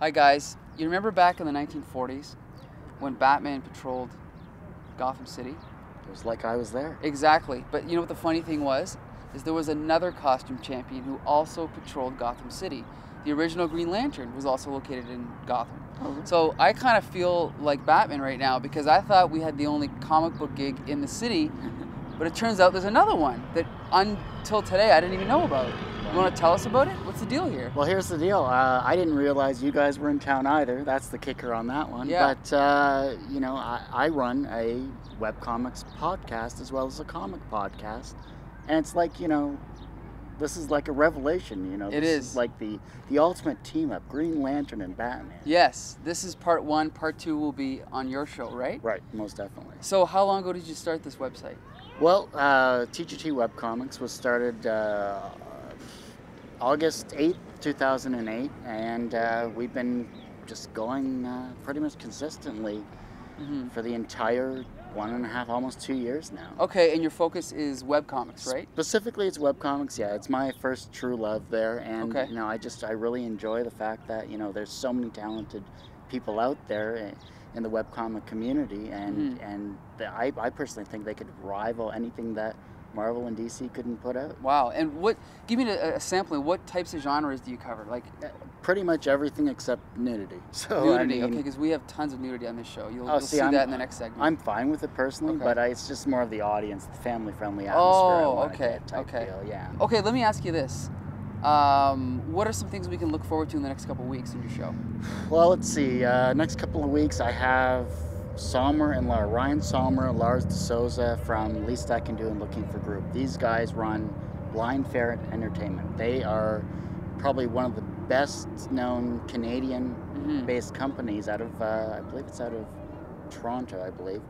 Hi guys, you remember back in the 1940s when Batman patrolled Gotham City? It was like I was there. Exactly, but you know what the funny thing was? Is there was another costume champion who also patrolled Gotham City. The original Green Lantern was also located in Gotham. Oh, really? So I kind of feel like Batman right now because I thought we had the only comic book gig in the city, but it turns out there's another one that until today I didn't even know about. You want to tell us about it? What's the deal here? Well, here's the deal. I didn't realize you guys were in town either. That's the kicker on that one. Yeah. But, you know, I run a webcomics podcast as well as a comic podcast. And it's like, you know, this is like a revelation, you know. It This is. like the ultimate team up, Green Lantern and Batman. Yes, this is part one. Part two will be on your show, right? Right, most definitely. So how long ago did you start this website? Well, TGT Webcomics was started August 8th, 2008, and we've been just going pretty much consistently for the entire 1.5, almost 2 years now. Okay, and your focus is webcomics, right? Specifically, it's webcomics. Yeah, it's my first true love there, and Okay. you know, I really enjoy the fact that, you know, there's so many talented people out there in the webcomic community, and I personally think they could rival anything that Marvel and DC couldn't put out. Wow, and give me a sampling. What types of genres do you cover? Like Pretty much everything except nudity. So nudity, I mean, okay, because we have tons of nudity on this show. You'll oh, see see, that in the next segment. I'm fine with it personally, Okay. but it's just more of the audience, the family-friendly atmosphere. Oh, I wanna okay, get type okay. deal, yeah. Okay, let me ask you this. What are some things we can look forward to in the next couple of weeks in your show? Well, let's see. Next couple of weeks, I have Ryan Sommer and Lars DeSouza from Least I Can Do and Looking for Group. These guys run Blind Ferret Entertainment. They are probably one of the best-known Canadian-based companies out of, I believe it's out of Toronto, I believe.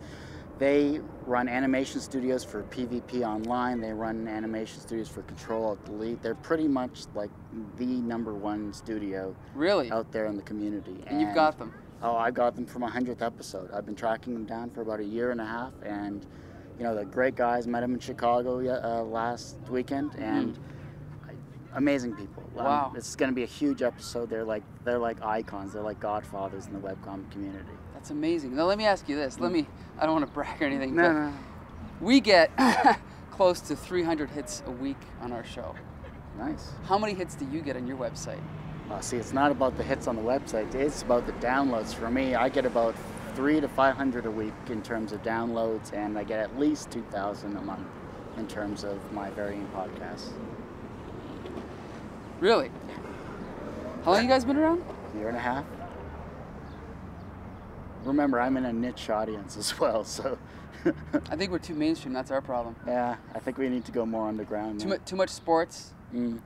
They run animation studios for PvP Online. They run animation studios for Control Alt Delete. They're pretty much like the #1 studio Really? out there in the community. And you've got them? Oh, I got them for my 100th episode. I've been tracking them down for about 1.5 years, and you know, they're great guys. Met them in Chicago last weekend, and amazing people. Wow. It's going to be a huge episode. They're like icons. They're like godfathers in the webcomic community. That's amazing. Now let me ask you this. I don't want to brag or anything, but No. we get close to 300 hits a week on our show. Nice. How many hits do you get on your website? See, it's not about the hits on the website. It's about the downloads. For me, I get about 300 to 500 a week in terms of downloads, and I get at least 2,000 a month in terms of my varying podcasts. Really? How long you guys been around? 1.5 years. Remember, I'm in a niche audience as well, so I think we're too mainstream. That's our problem. yeah, I think we need to go more underground. Too much sports. Mm.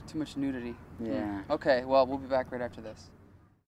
Too much nudity. Yeah. Okay, well, we'll be back right after this.